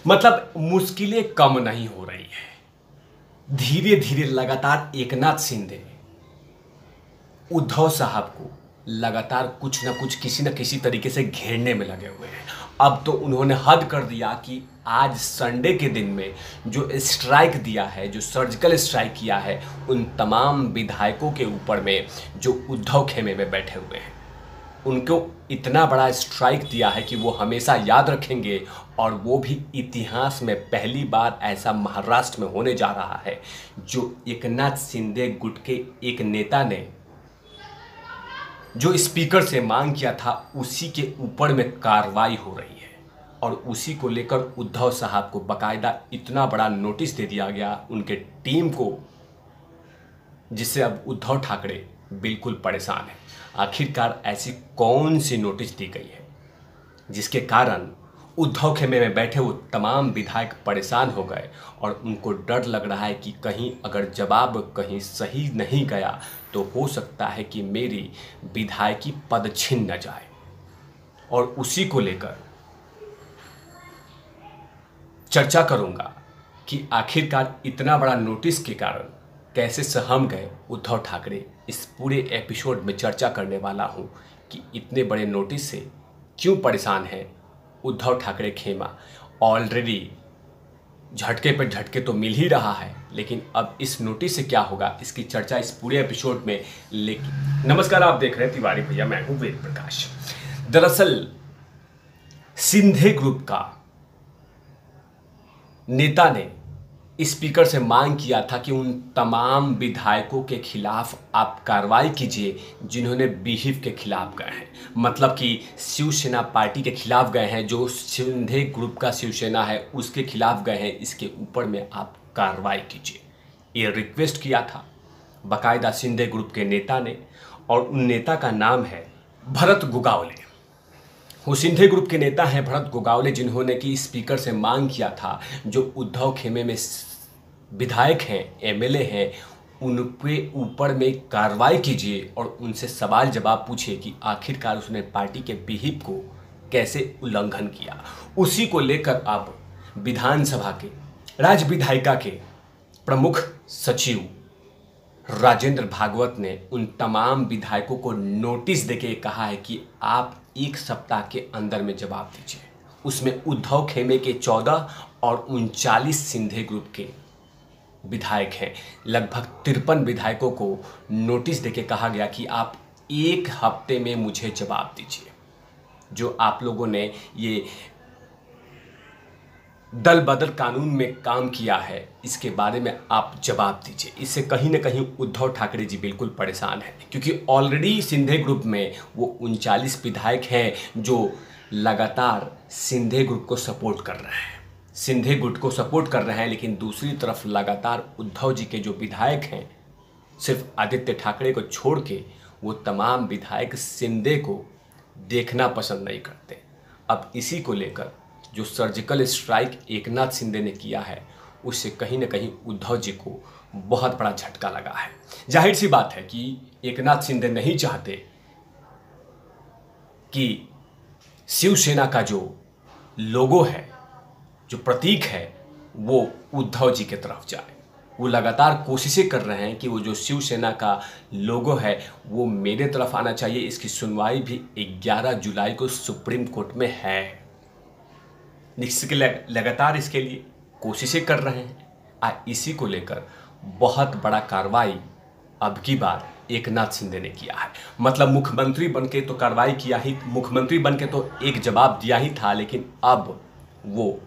मतलब मुश्किलें कम नहीं हो रही है। धीरे धीरे लगातार एकनाथ शिंदे उद्धव साहब को लगातार कुछ ना कुछ किसी न किसी तरीके से घेरने में लगे हुए हैं। अब तो उन्होंने हद कर दिया कि आज संडे के दिन में जो स्ट्राइक दिया है, जो सर्जिकल स्ट्राइक किया है, उन तमाम विधायकों के ऊपर में जो उद्धव खेमे में बैठे हुए हैं, उनको इतना बड़ा स्ट्राइक दिया है कि वो हमेशा याद रखेंगे। और वो भी इतिहास में पहली बार ऐसा महाराष्ट्र में होने जा रहा है जो एकनाथ शिंदे गुट के एक नेता ने जो स्पीकर से मांग किया था उसी के ऊपर में कार्रवाई हो रही है। और उसी को लेकर उद्धव साहब को बाकायदा इतना बड़ा नोटिस दे दिया गया उनके टीम को, जिससे अब उद्धव ठाकरे बिल्कुल परेशान है। आखिरकार ऐसी कौन सी नोटिस दी गई है जिसके कारण उद्धव खेमे में बैठे वो तमाम विधायक परेशान हो गए और उनको डर लग रहा है कि कहीं अगर जवाब कहीं सही नहीं गया तो हो सकता है कि मेरी विधायकी पद छिन न जाए। और उसी को लेकर चर्चा करूंगा कि आखिरकार इतना बड़ा नोटिस के कारण कैसे सहम गए उद्धव ठाकरे। इस पूरे एपिसोड में चर्चा करने वाला हूं कि इतने बड़े नोटिस से क्यों परेशान है उद्धव ठाकरे खेमा। ऑलरेडी झटके पर झटके तो मिल ही रहा है, लेकिन अब इस नोटिस से क्या होगा इसकी चर्चा इस पूरे एपिसोड में। लेकिन नमस्कार, आप देख रहे हैं तिवारी भैया, मैं हूं वेद प्रकाश। दरअसल शिंदे ग्रुप का नेता ने स्पीकर से मांग किया था कि उन तमाम विधायकों के खिलाफ आप कार्रवाई कीजिए जिन्होंने बीहिप के खिलाफ गए हैं, मतलब कि शिवसेना पार्टी के खिलाफ गए हैं, जो शिंदे ग्रुप का शिवसेना है उसके खिलाफ गए हैं, इसके ऊपर में आप कार्रवाई कीजिए। ये रिक्वेस्ट किया था बाकायदा शिंदे ग्रुप के नेता ने, और उन नेता का नाम है भरत गोगावले। वो शिंदे ग्रुप के नेता हैं भरत गोगावले, जिन्होंने कि स्पीकर से मांग किया था जो उद्धव खेमे में विधायक हैं, एमएलए हैं, उनके ऊपर में कार्रवाई कीजिए और उनसे सवाल जवाब पूछिए कि आखिरकार उसने पार्टी के विहिप को कैसे उल्लंघन किया। उसी को लेकर अब विधानसभा के राज्य विधायिका के प्रमुख सचिव राजेंद्र भागवत ने उन तमाम विधायकों को नोटिस देके कहा है कि आप 1 सप्ताह के अंदर में जवाब दीजिए। उसमें उद्धव खेमे के 14 और 39 शिंदे ग्रुप के विधायक हैं। लगभग 53 विधायकों को नोटिस देके कहा गया कि आप 1 हफ्ते में मुझे जवाब दीजिए। जो आप लोगों ने ये दल बदल कानून में काम किया है इसके बारे में आप जवाब दीजिए। इससे कहीं ना कहीं उद्धव ठाकरे जी बिल्कुल परेशान हैं, क्योंकि ऑलरेडी शिंदे ग्रुप में वो 39 विधायक हैं जो लगातार शिंदे ग्रुप को सपोर्ट कर रहे हैं, शिंदे गुट को सपोर्ट कर रहे हैं। लेकिन दूसरी तरफ लगातार उद्धव जी के जो विधायक हैं, सिर्फ आदित्य ठाकरे को छोड़ के वो तमाम विधायक शिंदे को देखना पसंद नहीं करते। अब इसी को लेकर जो सर्जिकल स्ट्राइक एकनाथ शिंदे ने किया है उससे कहीं ना कहीं उद्धव जी को बहुत बड़ा झटका लगा है। जाहिर सी बात है कि एकनाथ शिंदे नहीं चाहते कि शिवसेना का जो लोगो है, जो प्रतीक है, वो उद्धव जी की तरफ जाए। वो लगातार कोशिशें कर रहे हैं कि वो जो शिवसेना का लोगो है वो मेरे तरफ आना चाहिए। इसकी सुनवाई भी 11 जुलाई को सुप्रीम कोर्ट में है। निश्चित लगातार इसके लिए कोशिशें कर रहे हैं। इसी को लेकर बहुत बड़ा कार्रवाई अब की बार एकनाथ शिंदे ने किया है। मतलब मुख्यमंत्री बनके तो कार्रवाई किया ही, मुख्यमंत्री बनके तो एक जवाब दिया ही था, लेकिन अब वो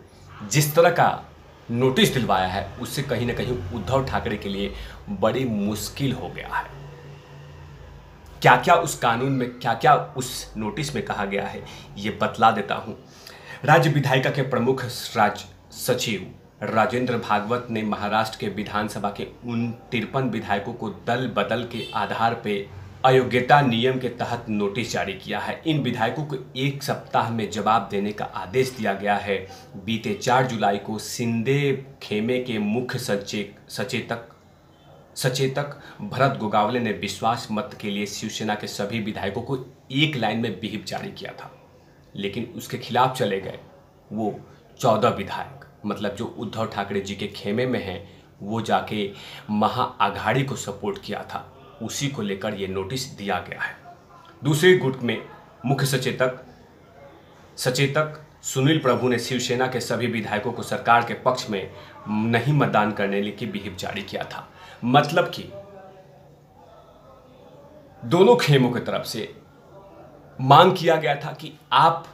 जिस तरह का नोटिस दिलवाया है उससे कहीं ना कहीं उद्धव ठाकरे के लिए बड़ी मुश्किल हो गया है। क्या क्या उस कानून में, क्या क्या उस नोटिस में कहा गया है ये बतला देता हूं। राज्य विधायिका के प्रमुख राज्य सचिव राजेंद्र भागवत ने महाराष्ट्र के विधानसभा के उन 53 विधायकों को दल बदल के आधार पर अयोग्यता नियम के तहत नोटिस जारी किया है। इन विधायकों को 1 सप्ताह में जवाब देने का आदेश दिया गया है। बीते 4 जुलाई को शिंदे खेमे के मुख्य सचेतक भरत गोगावले ने विश्वास मत के लिए शिवसेना के सभी विधायकों को एक लाइन में व्हिप जारी किया था, लेकिन उसके खिलाफ चले गए वो 14 विधायक। मतलब जो उद्धव ठाकरे जी के खेमे में हैं, वो जाके महाअघाड़ी को सपोर्ट किया था, उसी को लेकर ये नोटिस दिया गया है। दूसरे गुट में मुख्य सचेतक सुनील प्रभु ने शिवसेना के सभी विधायकों को सरकार के पक्ष में नहीं मतदान करने की व्हिप जारी किया था। मतलब कि दोनों खेमों की तरफ से मांग किया गया था कि आप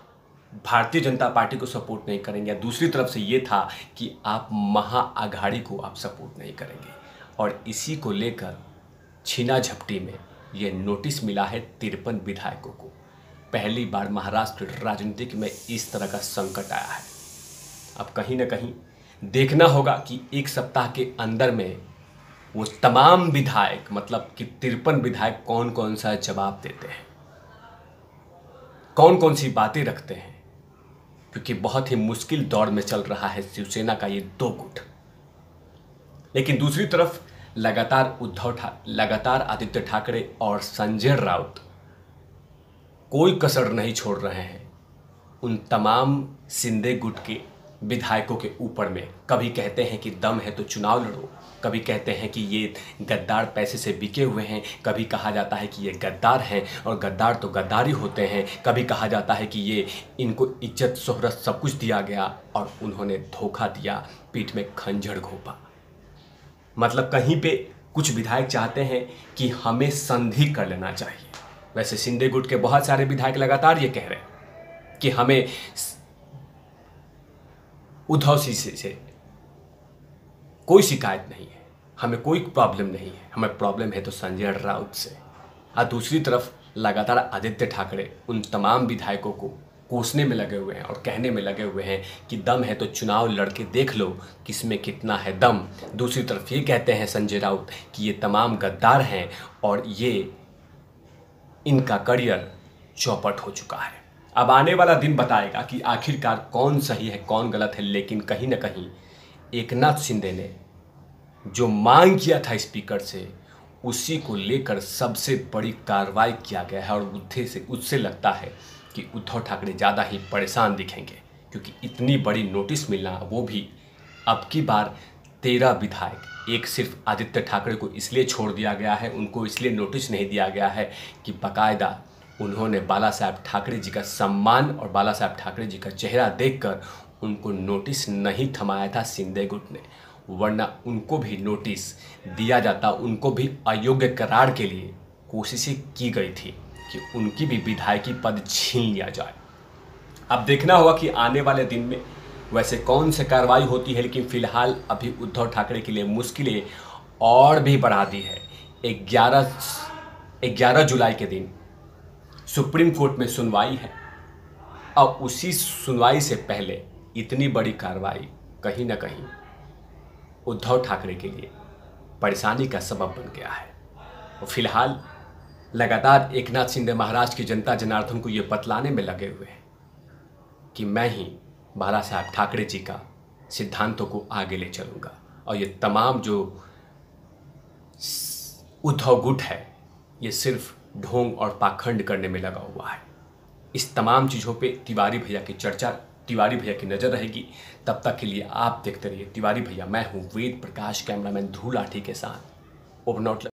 भारतीय जनता पार्टी को सपोर्ट नहीं करेंगे, या दूसरी तरफ से ये था कि आप महाअघाड़ी को आप सपोर्ट नहीं करेंगे। और इसी को लेकर छीना झपटी में ये नोटिस मिला है 53 विधायकों को। पहली बार महाराष्ट्र राजनीतिक में इस तरह का संकट आया है। अब कहीं ना कहीं देखना होगा कि एक सप्ताह के अंदर में वो तमाम विधायक, मतलब कि 53 विधायक कौन कौन सा जवाब देते हैं, कौन कौन सी बातें रखते हैं, क्योंकि बहुत ही मुश्किल दौर में चल रहा है शिवसेना का ये दो गुट। लेकिन दूसरी तरफ लगातार आदित्य ठाकरे और संजय राउत कोई कसर नहीं छोड़ रहे हैं उन तमाम शिंदे गुट के विधायकों के ऊपर में। कभी कहते हैं कि दम है तो चुनाव लड़ो, कभी कहते हैं कि ये गद्दार पैसे से बिके हुए हैं, कभी कहा जाता है कि ये गद्दार हैं और गद्दार तो गद्दारी होते हैं, कभी कहा जाता है कि ये इनको इज्जत शोहरत सब कुछ दिया गया और उन्होंने धोखा दिया, पीठ में खंजर घोंपा। मतलब कहीं पे कुछ विधायक चाहते हैं कि हमें संधि कर लेना चाहिए। वैसे शिंदे गुट के बहुत सारे विधायक लगातार ये कह रहे हैं कि हमें उद्धव जी से कोई शिकायत नहीं है, हमें कोई प्रॉब्लम नहीं है, हमें प्रॉब्लम है तो संजय राउत से। और दूसरी तरफ लगातार आदित्य ठाकरे उन तमाम विधायकों को कोसने में लगे हुए हैं और कहने में लगे हुए हैं कि दम है तो चुनाव लड़के देख लो किसमें कितना है दम। दूसरी तरफ ये कहते हैं संजय राउत कि ये तमाम गद्दार हैं और ये इनका करियर चौपट हो चुका है। अब आने वाला दिन बताएगा कि आखिरकार कौन सही है कौन गलत है। लेकिन कहीं ना कहीं एकनाथ शिंदे ने जो मांग किया था स्पीकर से, उसी को लेकर सबसे बड़ी कार्रवाई किया गया है। और उससे लगता है कि उद्धव ठाकरे ज़्यादा ही परेशान दिखेंगे, क्योंकि इतनी बड़ी नोटिस मिलना, वो भी अब की बार 13 विधायक, एक सिर्फ आदित्य ठाकरे को इसलिए छोड़ दिया गया है, उनको इसलिए नोटिस नहीं दिया गया है कि बाकायदा उन्होंने बाला साहब ठाकरे जी का सम्मान और बाला साहब ठाकरे जी का चेहरा देखकर उनको नोटिस नहीं थमाया था शिंदे गुट ने, वरना उनको भी नोटिस दिया जाता, उनको भी अयोग्य करार के लिए कोशिशें की गई थी कि उनकी भी विधायकी पद छीन लिया जाए। अब देखना होगा कि आने वाले दिन में वैसे कौन से कार्रवाई होती है। लेकिन फिलहाल अभी उद्धव ठाकरे के लिए मुश्किलें और भी बढ़ा दी है। 11 जुलाई के दिन सुप्रीम कोर्ट में सुनवाई है और उसी सुनवाई से पहले इतनी बड़ी कार्रवाई कहीं ना कहीं उद्धव ठाकरे के लिए परेशानी का सबब बन गया है। और फिलहाल लगातार एकनाथ शिंदे महाराष्ट्र की जनता जनार्दन को ये बतलाने में लगे हुए हैं कि मैं ही बाला साहब ठाकरे जी का सिद्धांतों को आगे ले चलूँगा। और ये तमाम जो उद्धव गुट है, ये सिर्फ ढोंग और पाखंड करने में लगा हुआ है। इस तमाम चीज़ों पे तिवारी भैया की चर्चा, तिवारी भैया की नज़र रहेगी। तब तक के लिए आप देखते रहिए तिवारी भैया। मैं हूँ वेद प्रकाश, कैमरामैन ध्रुव लाठी के साथ। Over not.